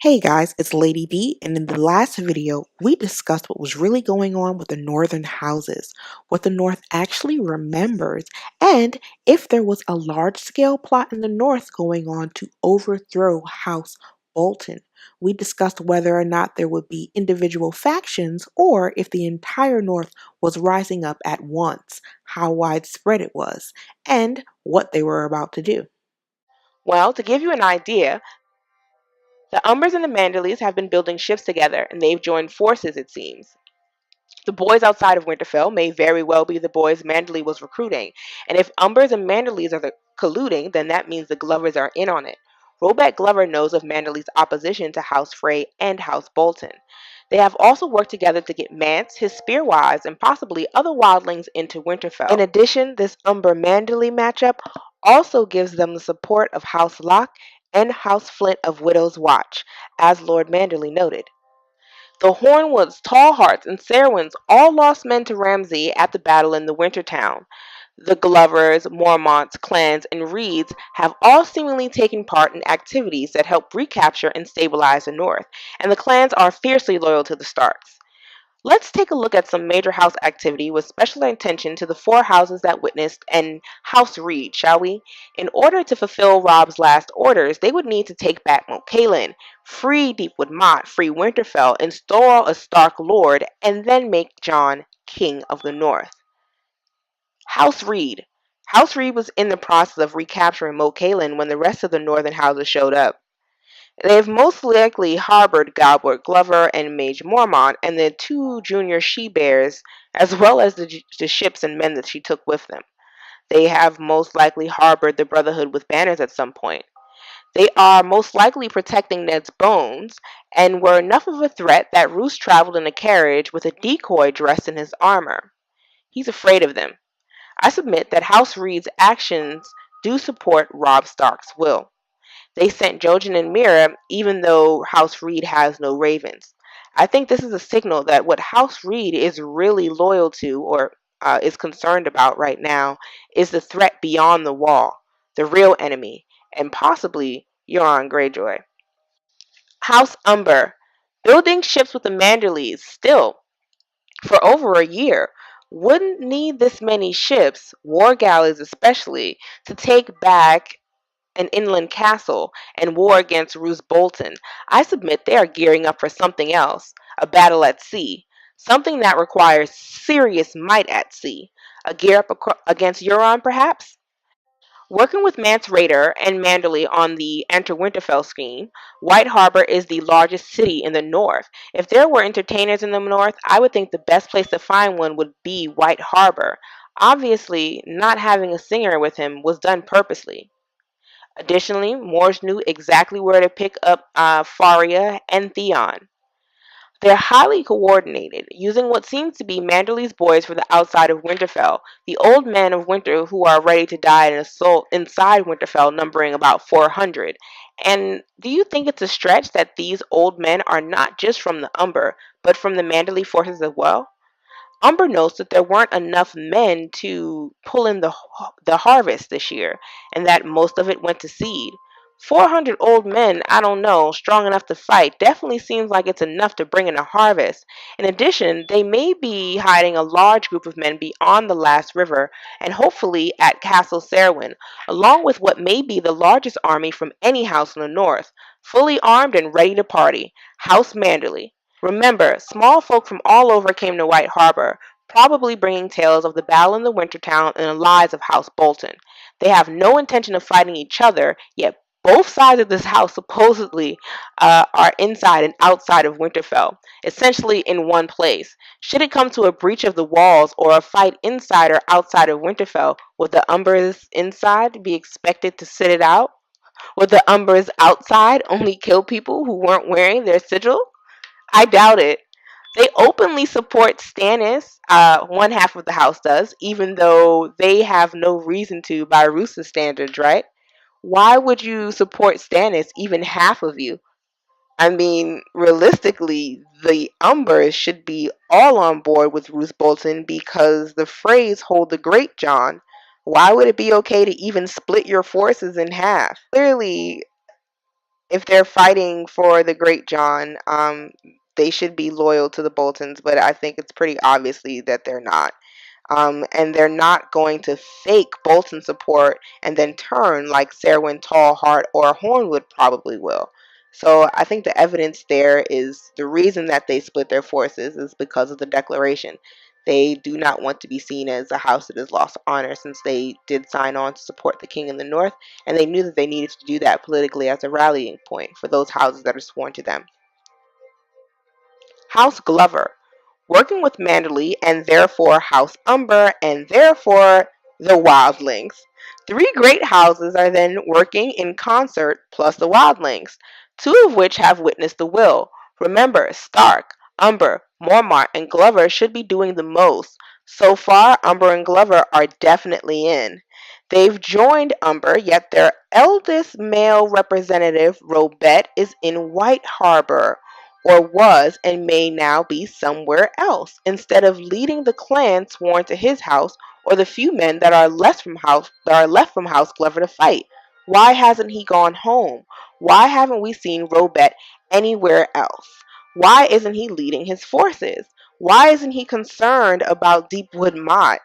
Hey guys, it's Lady D, and in the last video, we discussed what was really going on with the northern houses, what the North actually remembers, and if there was a large-scale plot in the North going on to overthrow House Bolton. We discussed whether or not there would be individual factions or if the entire North was rising up at once, how widespread it was, and what they were about to do. Well, to give you an idea, the Umbers and the Manderleys have been building ships together, and they've joined forces, it seems. The boys outside of Winterfell may very well be the boys Manderley was recruiting, and if Umbers and Manderleys are colluding, then that means the Glovers are in on it. Robeck Glover knows of Manderley's opposition to House Frey and House Bolton. They have also worked together to get Mance, his spearwives, and possibly other wildlings into Winterfell. In addition, this Umber-Manderley matchup also gives them the support of House Locke and House Flint of Widow's Watch, as Lord Manderley noted. The Hornwoods, Tallhearts, and Serwins all lost men to Ramsay at the battle in the Wintertown. The Glovers, Mormonts, Clans, and Reeds have all seemingly taken part in activities that help recapture and stabilize the North, and the clans are fiercely loyal to the Starks. Let's take a look at some major house activity with special attention to the four houses that witnessed and House Reed, shall we? In order to fulfill Robb's last orders, they would need to take back Motte, free Deepwood Motte, free Winterfell, install a Stark Lord, and then make Jon King of the North. House Reed. House Reed was in the process of recapturing Motte when the rest of the northern houses showed up. They've most likely harbored Galbert Glover and Mage Mormont and the two junior she-bears, as well as the ships and men that she took with them. They have most likely harbored the Brotherhood with banners at some point. They are most likely protecting Ned's bones, and were enough of a threat that Roose traveled in a carriage with a decoy dressed in his armor. He's afraid of them. I submit that House Reed's actions do support Robb Stark's will. They sent Jojen and Mira, even though House Reed has no ravens. I think this is a signal that what House Reed is really loyal to, or is concerned about right now, is the threat beyond the wall, the real enemy, and possibly Euron Greyjoy. House Umber, building ships with the Manderleys, still, for over a year, wouldn't need this many ships, war galleys especially, to take back an inland castle and war against Roose Bolton. I submit they are gearing up for something else, a battle at sea, something that requires serious might at sea. A gear up against Euron, perhaps? Working with Mance Rayder and Manderley on the Enter Winterfell scheme, White Harbor is the largest city in the north. If there were entertainers in the north, I would think the best place to find one would be White Harbor. Obviously, not having a singer with him was done purposely. Additionally, Morse knew exactly where to pick up Faria and Theon. They're highly coordinated, using what seems to be Manderley's boys for the outside of Winterfell, the old men of Winter who are ready to die in assault inside Winterfell, numbering about 400. And do you think it's a stretch that these old men are not just from the Umber, but from the Manderley forces as well? Umber notes that there weren't enough men to pull in the harvest this year, and that most of it went to seed. 400 old men, I don't know, strong enough to fight, definitely seems like it's enough to bring in a harvest. In addition, they may be hiding a large group of men beyond the last river, and hopefully at Castle Serwyn, along with what may be the largest army from any house in the north, fully armed and ready to party, House Manderley. Remember, small folk from all over came to White Harbor, probably bringing tales of the battle in the Wintertown and the lies of House Bolton. They have no intention of fighting each other, yet both sides of this house supposedly are inside and outside of Winterfell, essentially in one place. Should it come to a breach of the walls or a fight inside or outside of Winterfell, would the Umbers inside be expected to sit it out? Would the Umbers outside only kill people who weren't wearing their sigil? I doubt it. They openly support Stannis, one half of the house does, even though they have no reason to by Roose's standards, right? Why would you support Stannis, even half of you? I mean, realistically, the Umbers should be all on board with Roose Bolton because the Freys hold the Great John. Why would it be okay to even split your forces in half? Clearly, if they're fighting for the great John, they should be loyal to the Boltons, but I think it's pretty obviously that they're not. And they're not going to fake Bolton support and then turn like Serwyn, Tallheart, or Hornwood probably will. So I think the evidence there is the reason that they split their forces is because of the declaration. They do not want to be seen as a house that has lost honor since they did sign on to support the king in the north, and they knew that they needed to do that politically as a rallying point for those houses that are sworn to them. House Glover, working with Manderley and therefore House Umber and therefore the Wildlings. Three great houses are then working in concert plus the Wildlings, two of which have witnessed the will. Remember, Stark, Umber, Mormont, and Glover should be doing the most. So far, Umber and Glover are definitely in. They've joined Umber, yet their eldest male representative, Robet, is in White Harbor, or was and may now be somewhere else, instead of leading the clan sworn to his house or the few men that are left from House Glover to fight. Why hasn't he gone home? Why haven't we seen Robet anywhere else? Why isn't he leading his forces? Why isn't he concerned about Deepwood Motte?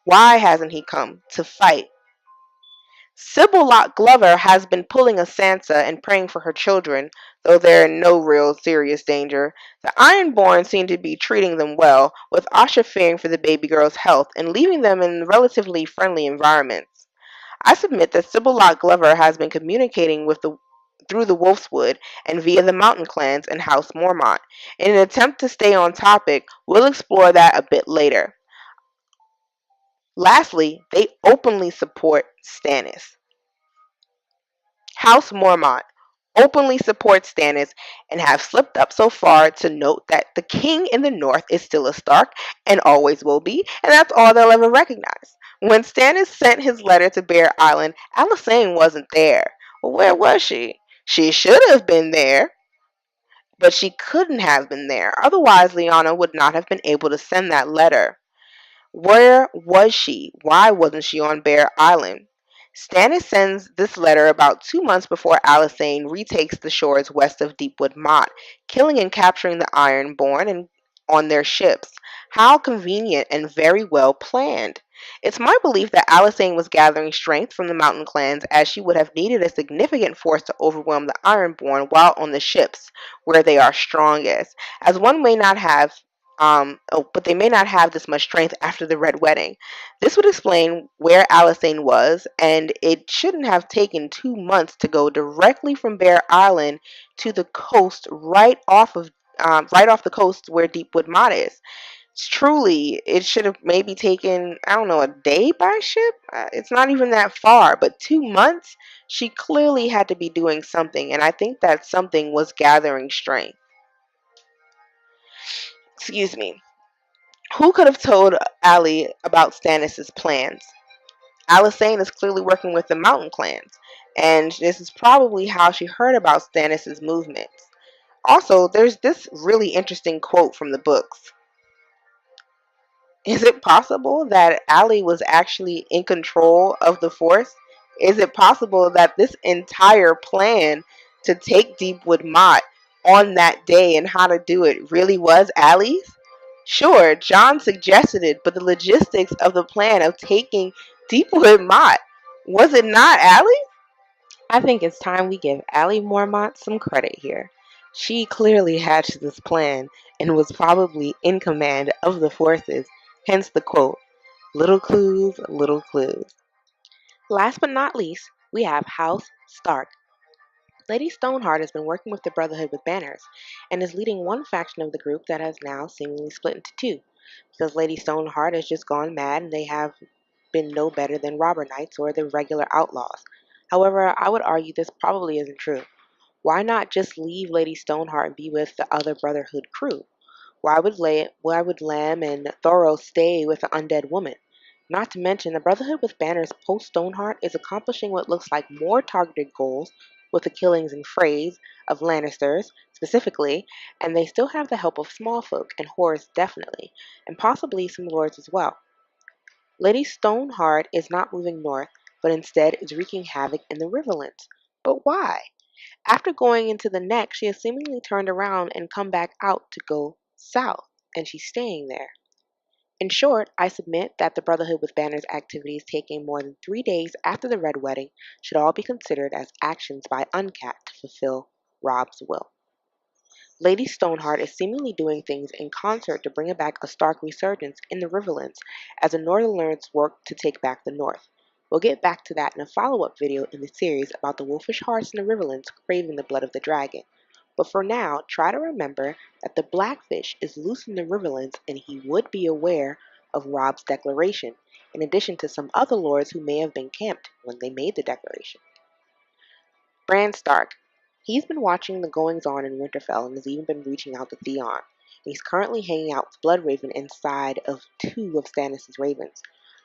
Why hasn't he come to fight? Sybil Locke Glover has been pulling a Sansa and praying for her children, though they're in no real serious danger. The Ironborn seem to be treating them well, with Asha fearing for the baby girl's health and leaving them in relatively friendly environments. I submit that Sybil Locke Glover has been communicating through the Wolfswood and via the mountain clans and House Mormont. In an attempt to stay on topic, we'll explore that a bit later. Lastly, they openly support Stannis. House Mormont openly supports Stannis and have slipped up so far to note that the king in the north is still a Stark and always will be, and that's all they'll ever recognize. When Stannis sent his letter to Bear Island, Alysanne wasn't there. Well, where was she? She should have been there, but she couldn't have been there. Otherwise, Lyanna would not have been able to send that letter. Where was she? Why wasn't she on Bear Island? Stannis sends this letter about 2 months before Alysanne retakes the shores west of Deepwood Motte, killing and capturing the Ironborn and on their ships. How convenient and very well planned. It's my belief that Alysanne was gathering strength from the mountain clans as she would have needed a significant force to overwhelm the Ironborn while on the ships, where they are strongest, as one may not have but they may not have this much strength after the Red Wedding. This would explain where Alysanne was, and it shouldn't have taken 2 months to go directly from Bear Island to the coast, right off the coast where Deepwood Motte is. Truly, it should have maybe taken, I don't know, a day by ship. It's not even that far, but 2 months. She clearly had to be doing something, and I think that something was gathering strength. Excuse me. Who could have told Ali about Stannis' plans? Alysanne is clearly working with the mountain clans, and this is probably how she heard about Stannis' movements. Also, there's this really interesting quote from the books. Is it possible that Ali was actually in control of the Force? Is it possible that this entire plan to take Deepwood Motte on that day and how to do it really was Ali's? Sure, Jon suggested it, but the logistics of the plan of taking Deepwood Motte, was it not Ali? I think it's time we give Ali Mormont some credit here. She clearly hatched this plan and was probably in command of the forces, hence the quote, little clues, little clues. Last but not least, we have House Stark. Lady Stoneheart has been working with the Brotherhood with banners, and is leading one faction of the group that has now seemingly split into two, because Lady Stoneheart has just gone mad and they have been no better than robber knights or the regular outlaws. However, I would argue this probably isn't true. Why not just leave Lady Stoneheart and be with the other Brotherhood crew? Why would Lamb and Thoros stay with the undead woman? Not to mention, the Brotherhood with banners post Stoneheart is accomplishing what looks like more targeted goals with the killings and frays of Lannisters, specifically, and they still have the help of small folk and whores definitely, and possibly some lords as well. Lady Stoneheart is not moving north, but instead is wreaking havoc in the Riverlands. But why? After going into the neck, she has seemingly turned around and come back out to go south, and she's staying there. In short, I submit that the Brotherhood with Banner's activities taking more than 3 days after the Red Wedding should all be considered as actions by Uncat to fulfill Robb's will. Lady Stoneheart is seemingly doing things in concert to bring about a Stark resurgence in the Riverlands as the Northerners work to take back the North. We'll get back to that in a follow-up video in the series about the wolfish hearts in the Riverlands craving the blood of the dragon. But for now, try to remember that the Blackfish is loose in the Riverlands and he would be aware of Robb's declaration, in addition to some other lords who may have been camped when they made the declaration. Bran Stark. He's been watching the goings-on in Winterfell and has even been reaching out to Theon. He's currently hanging out with Bloodraven inside of 2 of Stannis' ravens.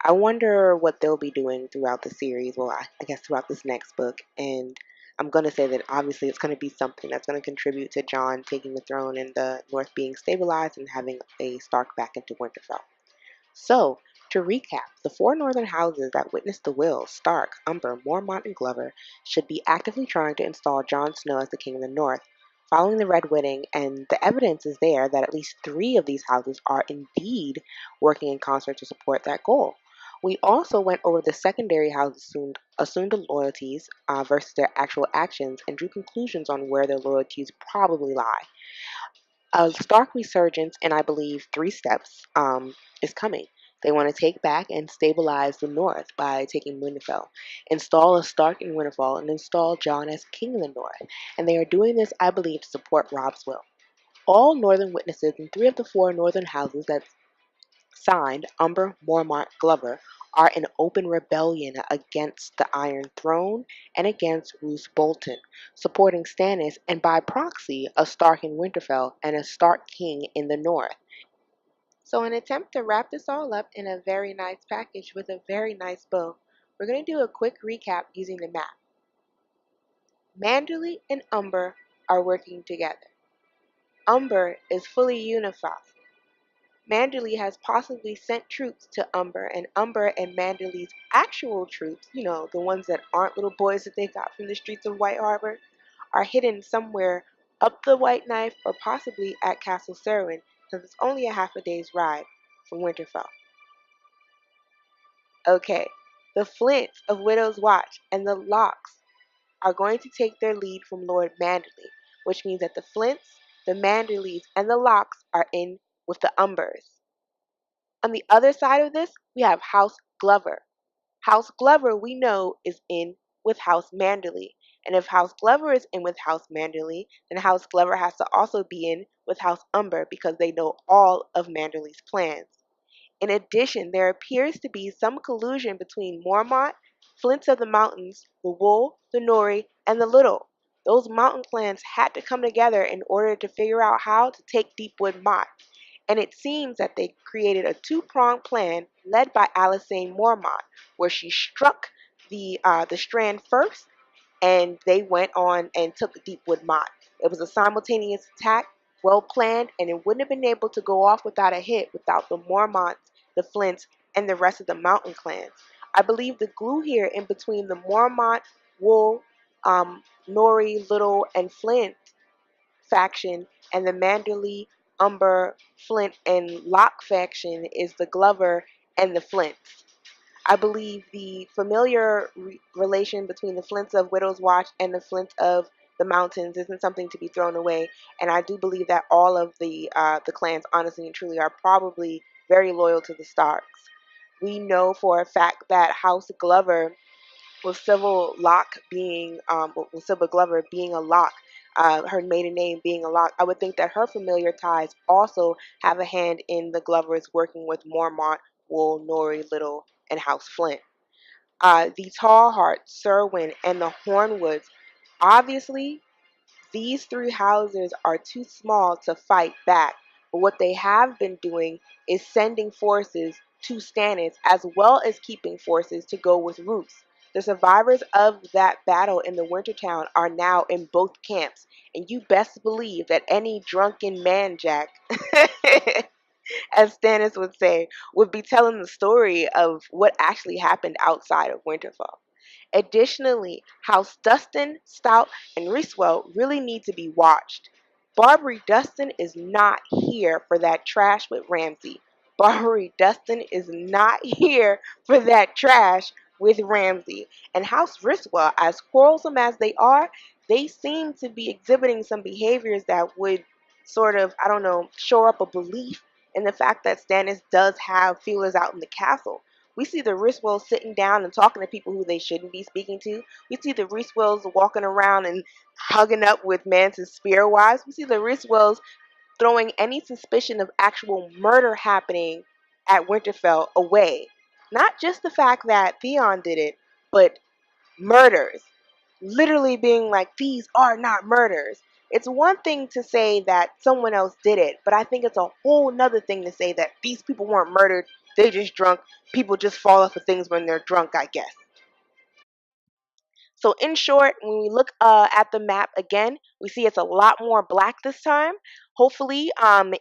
I wonder what they'll be doing throughout the series, well, I guess throughout this next book, and I'm going to say that obviously it's going to be something that's going to contribute to Jon taking the throne and the North being stabilized and having a Stark back into Winterfell. So, to recap, the 4 northern houses that witnessed the will, Stark, Umber, Mormont, and Glover, should be actively trying to install Jon Snow as the King of the North, following the Red Wedding, and the evidence is there that at least 3 of these houses are indeed working in concert to support that goal. We also went over the secondary houses' assumed loyalties versus their actual actions and drew conclusions on where their loyalties probably lie. A Stark resurgence in, I believe, 3 steps is coming. They want to take back and stabilize the North by taking Winterfell, install a Stark in Winterfell, and install Jon as King of the North. And they are doing this, I believe, to support Robb's will. All Northern witnesses in 3 of the 4 Northern houses that signed Umber, Mormont, Glover are in open rebellion against the Iron Throne and against Roose Bolton, supporting Stannis and by proxy a Stark in Winterfell and a Stark king in the North. So in an attempt to wrap this all up in a very nice package with a very nice bow, we're going to do a quick recap using the map. Manderley and Umber are working together. Umber is fully unified. Manderley has possibly sent troops to Umber, and Umber and Manderley's actual troops, the ones that aren't little boys that they got from the streets of White Harbor, are hidden somewhere up the White Knife or possibly at Castle Serwyn, because it's only a half a day's ride from Winterfell. Okay, the Flints of Widow's Watch and the Locks are going to take their lead from Lord Manderley, which means that the Flints, the Manderleys, and the Locks are in with the Umbers. On the other side of this, we have House Glover. House Glover, we know, is in with House Manderley. And if House Glover is in with House Manderley, then House Glover has to also be in with House Umber because they know all of Manderley's plans. In addition, there appears to be some collusion between Mormont, Flints of the Mountains, the Wool, the Nori, and the Little. Those mountain clans had to come together in order to figure out how to take Deepwood Motte. And it seems that they created a 2-pronged plan led by Alysanne Mormont, where she struck the strand first, and they went on and took Deepwood Motte. It was a simultaneous attack, well planned, and it wouldn't have been able to go off without a hit without the Mormonts, the Flints, and the rest of the mountain clans. I believe the glue here in between the Mormont, Wool, Nori, Little, and Flint faction and the Manderley, Umber, Flint, and Locke faction is the Glover and the Flints. I believe the familiar relation between the Flints of Widow's Watch and the Flints of the Mountains isn't something to be thrown away, and I do believe that all of the clans, honestly and truly, are probably very loyal to the Starks. We know for a fact that House Glover, with Sybil Glover being a Locke, her maiden name being a Locke, I would think that her familiar ties also have a hand in the Glovers working with Mormont, Wool, Nori, Little, and House Flint. The Tallheart, Serwyn, and the Hornwoods, obviously, these 3 houses are too small to fight back, but what they have been doing is sending forces to Stannis as well as keeping forces to go with Roose. The survivors of that battle in the Wintertown are now in both camps, and you best believe that any drunken man-jack, as Stannis would say, would be telling the story of what actually happened outside of Winterfell. Additionally, House Dustin, Stout, and Reeswell really need to be watched. Barbery Dustin is not here for that trash with Ramsay. Barbery Dustin is not here for that trash with Ramsay. And House Riswell, as quarrelsome as they seem to be exhibiting some behaviors that would sort of, I don't know, shore up a belief in the fact that Stannis does have feelers out in the castle. We see the Riswells sitting down and talking to people who they shouldn't be speaking to. We see the Riswells walking around and hugging up with Mance's spear wives. We see the Riswells throwing any suspicion of actual murder happening at Winterfell away. Not just the fact that Theon did it, but murders. Literally being like, these are not murders. It's one thing to say that someone else did it, but I think it's a whole nother thing to say that these people weren't murdered, they just drunk. People just fall off of things when they're drunk, I guess. So in short, when we look at the map again, we see it's a lot more black this time. Hopefully,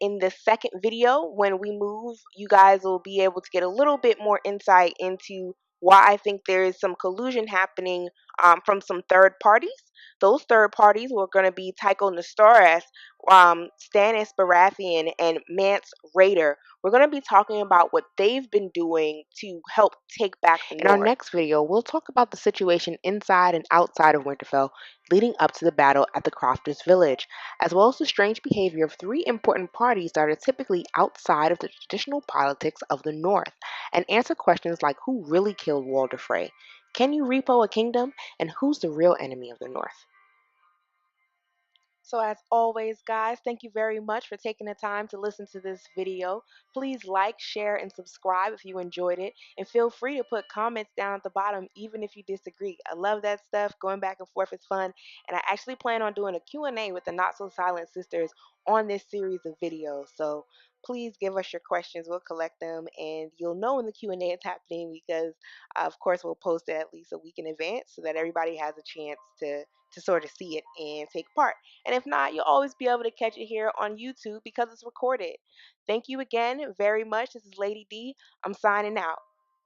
in the second video, when we move, you guys will be able to get a little bit more insight into why I think there is some collusion happening from some third parties. Those third parties were going to be Tycho Nestoris, Stannis Baratheon, and Mance Raider. We're going to be talking about what they've been doing to help take back the In our North. next video, we'll talk about the situation inside and outside of Winterfell leading up to the battle at the Crofters' village, as well as the strange behavior of three important parties that are typically outside of the traditional politics of the North, and answer questions like who really killed Walder Frey, can you repo a kingdom, and who's the real enemy of the North. So as always, guys, thank you very much for taking the time to listen to this video. Please like, share, and subscribe if you enjoyed it. And feel free to put comments down at the bottom, even if you disagree. I love that stuff. Going back and forth is fun. And I actually plan on doing a Q&A with the Not So Silent Sisters on this series of videos. So please give us your questions. We'll collect them. And you'll know when the Q&A is happening because, of course, we'll post it at least a week in advance so that everybody has a chance to sort of see it and take part. And if not, you'll always be able to catch it here on YouTube because it's recorded. Thank you again very much. This is Lady D. I'm signing out.